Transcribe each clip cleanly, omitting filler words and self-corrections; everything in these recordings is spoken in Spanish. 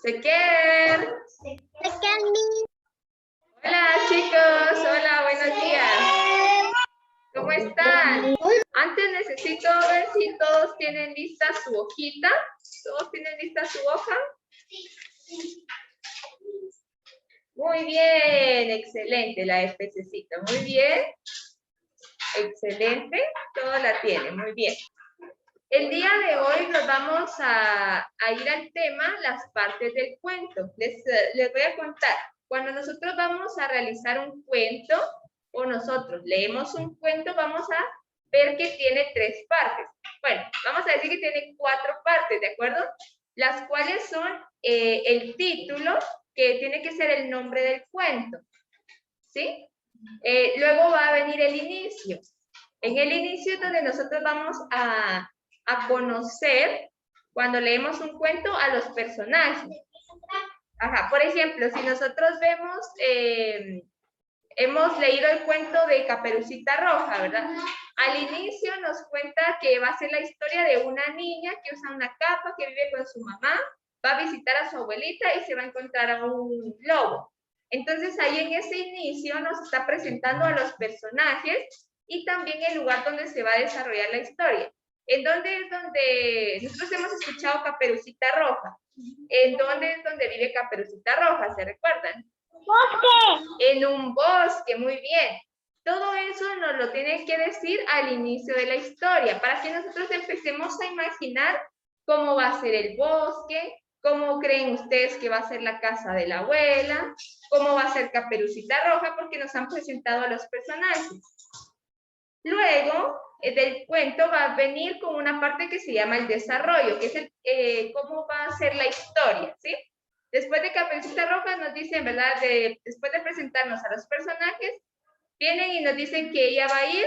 Sequer. Hola chicos, hola, buenos días. ¿Cómo están? Antes necesito ver si todos tienen lista su hojita. ¿Todos tienen lista su hoja? Muy bien, excelente, la FCcita. Muy bien. Excelente, todos la tienen, muy bien. El día de hoy nos vamos a ir al tema, las partes del cuento. Les voy a contar. Cuando nosotros vamos a realizar un cuento, o nosotros leemos un cuento, vamos a ver que tiene 3 partes. Bueno, vamos a decir que tiene 4 partes, ¿de acuerdo? Las cuales son el título, que tiene que ser el nombre del cuento, ¿sí? Luego va a venir el inicio. En el inicio es donde nosotros vamos a conocer, cuando leemos un cuento, a los personajes. Ajá, por ejemplo, si nosotros vemos, hemos leído el cuento de Caperucita Roja, ¿verdad? Al inicio nos cuenta que va a ser la historia de una niña que usa una capa, que vive con su mamá, va a visitar a su abuelita y se va a encontrar a un lobo. Entonces ahí en ese inicio nos está presentando a los personajes y también el lugar donde se va a desarrollar la historia. ¿En dónde es donde nosotros hemos escuchado Caperucita Roja? ¿En dónde es donde vive Caperucita Roja? ¿Se recuerdan? ¡Bosque! En un bosque, muy bien. Todo eso nos lo tienen que decir al inicio de la historia, para que nosotros empecemos a imaginar cómo va a ser el bosque, cómo creen ustedes que va a ser la casa de la abuela, cómo va a ser Caperucita Roja, porque nos han presentado a los personajes. Luego del cuento va a venir con una parte que se llama el desarrollo, que es cómo va a ser la historia, ¿sí? Después de Caperucita Roja nos dicen, ¿verdad? Después de presentarnos a los personajes, vienen y nos dicen que ella va a ir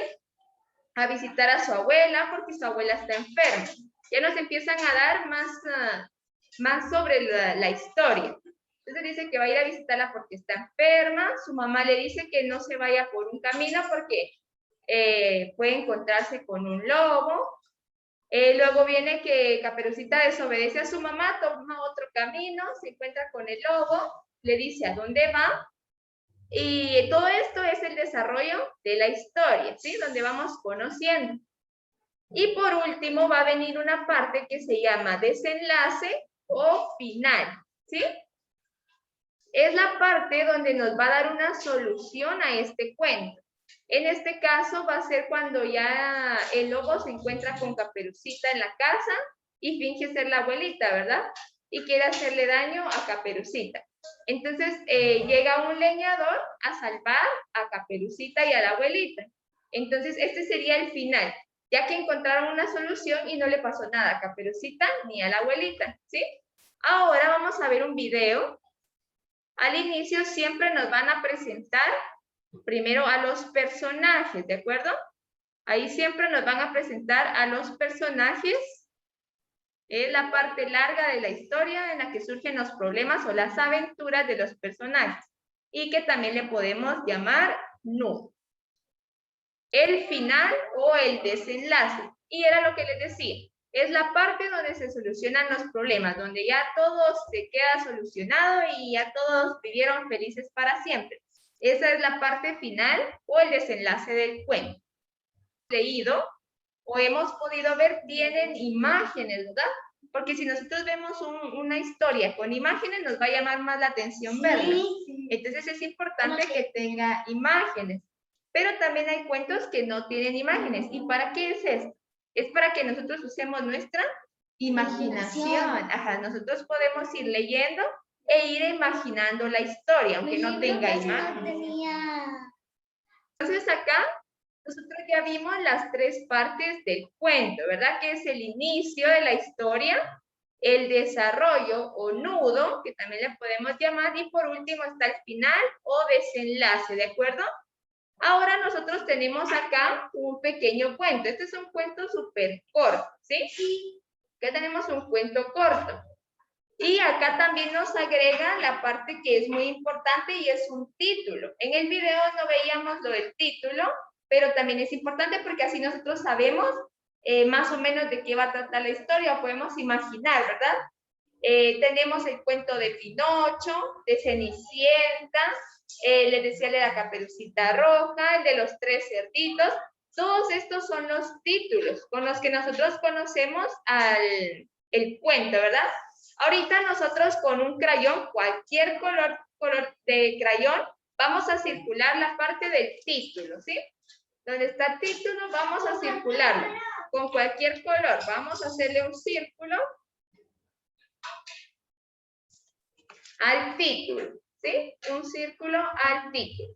a visitar a su abuela porque su abuela está enferma. Ya nos empiezan a dar más sobre la historia. Entonces dice que va a ir a visitarla porque está enferma. Su mamá le dice que no se vaya por un camino porque puede encontrarse con un lobo. Luego viene que Caperucita desobedece a su mamá, toma otro camino, se encuentra con el lobo, le dice a dónde va. Y todo esto es el desarrollo de la historia, ¿sí? Donde vamos conociendo. Y por último va a venir una parte que se llama desenlace o final, ¿sí? Es la parte donde nos va a dar una solución a este cuento. En este caso va a ser cuando ya el lobo se encuentra con Caperucita en la casa y finge ser la abuelita, ¿verdad? Y quiere hacerle daño a Caperucita. Entonces llega un leñador a salvar a Caperucita y a la abuelita. Entonces este sería el final, ya que encontraron una solución y no le pasó nada a Caperucita ni a la abuelita, ¿sí? Ahora vamos a ver un video. Al inicio siempre nos van a presentar primero a los personajes, ¿de acuerdo? Ahí siempre nos van a presentar a los personajes. Es la parte larga de la historia en la que surgen los problemas o las aventuras de los personajes y que también le podemos llamar nudo. El final o el desenlace. Y era lo que les decía. Es la parte donde se solucionan los problemas, donde ya todo se queda solucionado y ya todos vivieron felices para siempre. Esa es la parte final o el desenlace del cuento. Leído o hemos podido ver, tienen imágenes, ¿verdad? Porque si nosotros vemos una historia con imágenes, nos va a llamar más la atención verla. Entonces es importante que tenga imágenes. Pero también hay cuentos que no tienen imágenes. ¿Y para qué es esto? Es para que nosotros usemos nuestra imaginación. Ajá, nosotros podemos ir leyendo e ir imaginando la historia, aunque no tenga imágenes. Entonces acá nosotros ya vimos las 3 partes del cuento, ¿verdad? Que es el inicio de la historia, el desarrollo o nudo, que también le podemos llamar, y por último está el final o desenlace, ¿de acuerdo? Ahora nosotros tenemos acá un pequeño cuento. Este es un cuento súper corto, ¿sí? Acá tenemos un cuento corto. Y acá también nos agrega la parte que es muy importante y es un título. En el video no veíamos lo del título, pero también es importante porque así nosotros sabemos más o menos de qué va a tratar la historia o podemos imaginar, ¿verdad? Tenemos el cuento de Pinocho, de Cenicienta, les decía de la Caperucita Roja, el de los tres cerditos. Todos estos son los títulos con los que nosotros conocemos el cuento, ¿verdad? Ahorita nosotros con un crayón, cualquier color de crayón, vamos a circular la parte del título, ¿sí? Donde está el título, vamos a circularlo con cualquier color. Vamos a hacerle un círculo al título, ¿sí? Un círculo al título.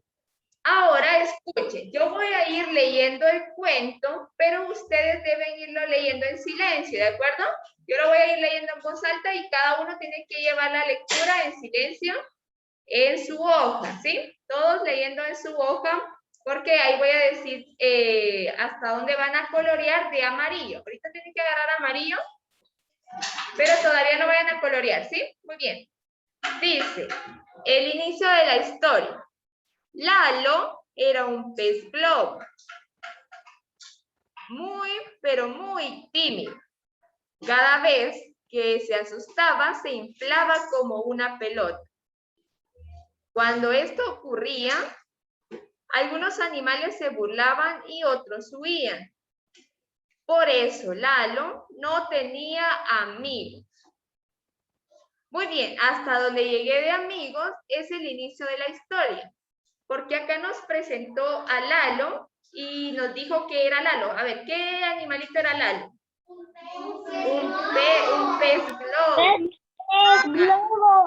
Ahora escuchen, yo voy a ir leyendo el cuento, pero ustedes deben irlo leyendo en silencio, ¿de acuerdo? Yo lo voy a ir leyendo en voz alta y cada uno tiene que llevar la lectura en silencio en su hoja, ¿sí? Todos leyendo en su hoja, porque ahí voy a decir hasta dónde van a colorear de amarillo. Ahorita tienen que agarrar amarillo, pero todavía no vayan a colorear, ¿sí? Muy bien. Dice, el inicio de la historia. Lalo era un pez globo, muy, pero muy tímido. Cada vez que se asustaba, se inflaba como una pelota. Cuando esto ocurría, algunos animales se burlaban y otros huían. Por eso Lalo no tenía amigos. Muy bien, hasta donde llegué de amigos es el inicio de la historia. Porque acá nos presentó a Lalo y nos dijo que era Lalo. A ver, ¿qué animalito era Lalo? Un pez globo.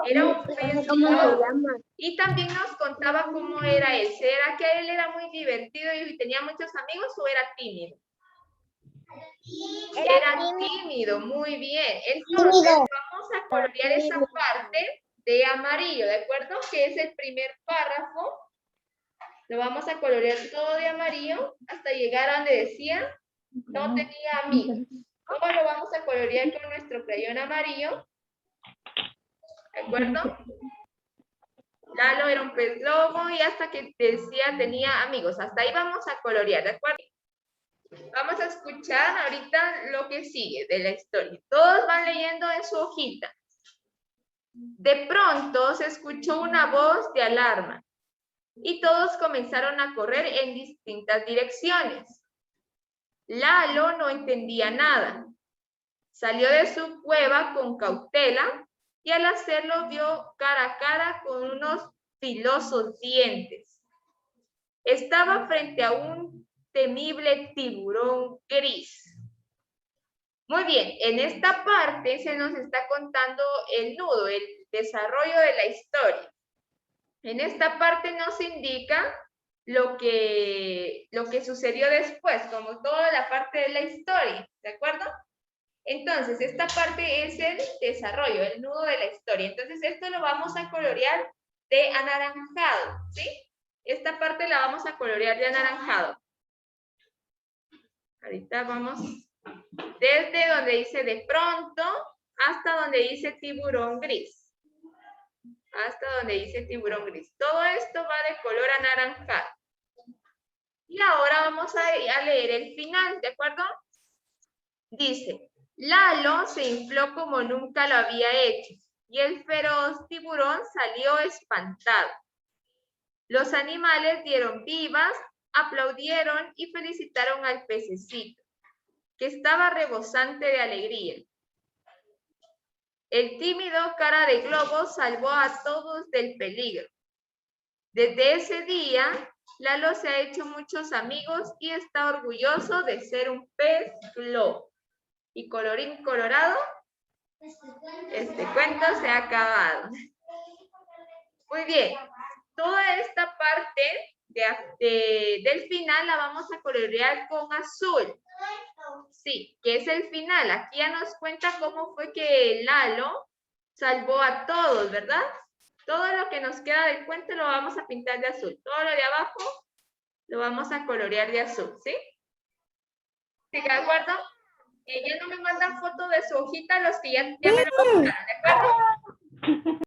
Era un pez globo. Y también nos contaba cómo era él. ¿Será que él era muy divertido y tenía muchos amigos o era tímido? Era tímido, muy bien. Entonces vamos a colorear esa parte de amarillo, ¿de acuerdo? Que es el primer párrafo. Lo vamos a colorear todo de amarillo hasta llegar a donde decía no tenía amigos. ¿Cómo lo vamos a colorear con nuestro crayón amarillo? ¿De acuerdo? Lalo era un pez globo y hasta que decía tenía amigos. Hasta ahí vamos a colorear, ¿de acuerdo? Vamos a escuchar ahorita lo que sigue de la historia. Todos van leyendo en su hojita. De pronto se escuchó una voz de alarma y todos comenzaron a correr en distintas direcciones. Lalo no entendía nada. Salió de su cueva con cautela y al hacerlo vio cara a cara con unos filosos dientes. Estaba frente a un temible tiburón gris. Muy bien, en esta parte se nos está contando el nudo, el desarrollo de la historia. En esta parte nos indica lo que sucedió después, como toda la parte de la historia, ¿de acuerdo? Entonces, esta parte es el desarrollo, el nudo de la historia. Entonces, esto lo vamos a colorear de anaranjado, ¿sí? Esta parte la vamos a colorear de anaranjado. Ahorita vamos desde donde dice de pronto hasta donde dice tiburón gris. Hasta donde dice tiburón gris. Todo esto va de color anaranjado. Y ahora vamos a leer el final, ¿de acuerdo? Dice, Lalo se infló como nunca lo había hecho y el feroz tiburón salió espantado. Los animales dieron vivas, aplaudieron y felicitaron al pececito, que estaba rebosante de alegría. El tímido cara de globo salvó a todos del peligro. Desde ese día, Lalo se ha hecho muchos amigos y está orgulloso de ser un pez globo. Y colorín colorado, este cuento se ha acabado. Muy bien, toda esta parte del final la vamos a colorear con azul. Sí, que es el final. Aquí ya nos cuenta cómo fue que Lalo salvó a todos, ¿verdad? Todo lo que nos queda del cuento lo vamos a pintar de azul. Todo lo de abajo lo vamos a colorear de azul, ¿sí? ¿Sí, de acuerdo? Ya no me mandan fotos de su hojita los que ya me lo mandaron, ¿de acuerdo?